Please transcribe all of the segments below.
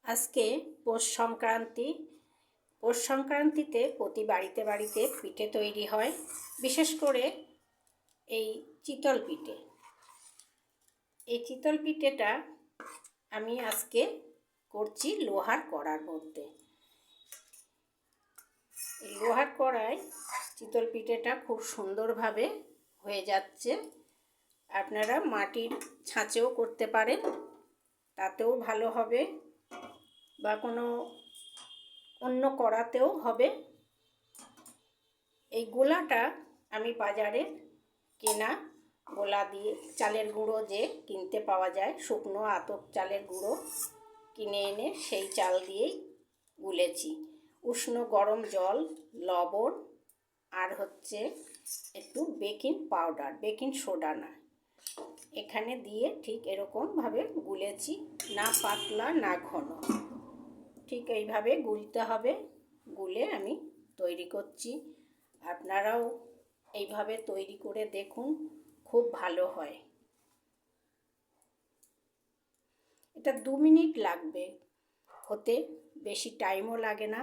আজকে পৌষ সংক্রান্তিতে প্রতি বাড়িতে বাড়িতে পিঠে তৈরি হয়, বিশেষ করে এই চিতল পিঠে। এই চিতল পিঠেটা আমি আজকে করছি লোহার কড়ার মধ্যে। এই লোহার কড়ায় চিতল পিঠেটা খুব সুন্দরভাবে হয়ে যাচ্ছে। আপনারা মাটির ছাঁচেও করতে পারেন, তাতেও ভালো হবে, বা কোনো অন্য কড়াতেও হবে। এই গোলাটা আমি বাজারের কেনা গোলা দিয়ে, চালের গুঁড়ো যে কিনতে পাওয়া যায়, শুকনো আতপ চালের গুঁড়ো কিনে এনে সেই চাল দিয়েই গুলেছি। উষ্ণ গরম জল, লবণ আর একটু বেকিং পাউডার, বেকিং সোডা না, এখানে দিয়ে ঠিক এরকমভাবে গুলেছি, না পাতলা না ঘন, ঠিক এইভাবে গুলতে হবে। গুলে আমি তৈরি করছি। আপনারাও এইভাবে তৈরি করে দেখুন, খুব ভালো হয়। এটা 2 মিনিট লাগবে হতে, বেশি টাইমও লাগে না,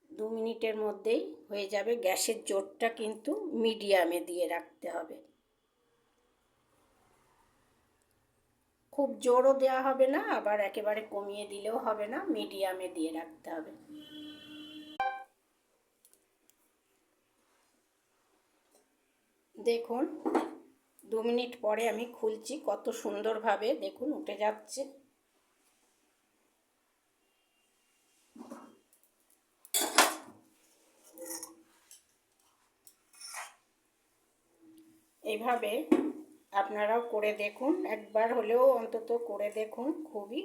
2 মিনিটের মধ্যেই হয়ে যাবে। গ্যাসের জোরটা কিন্তু মিডিয়ামে দিয়ে রাখতে হবে, খুব জোরও দেওয়া হবে না, আবার একেবারে কমিয়ে দিলেও হবে না, মিডিয়ামে দিয়ে রাখতে হবে। দেখুন 2 মিনিট পরে আমি খুলছি, কত সুন্দরভাবে দেখুন উঠে যাচ্ছে। এইভাবে আপনারাও করে দেখুন, একবার হলেও অন্তত করে দেখুন, খুবই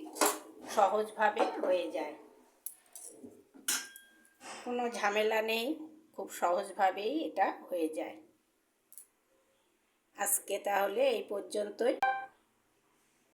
সহজভাবে হয়ে যায়, কোনো ঝামেলা নেই, খুব সহজভাবেই এটা হয়ে যায়। আজকে তাহলে এই পর্যন্তই।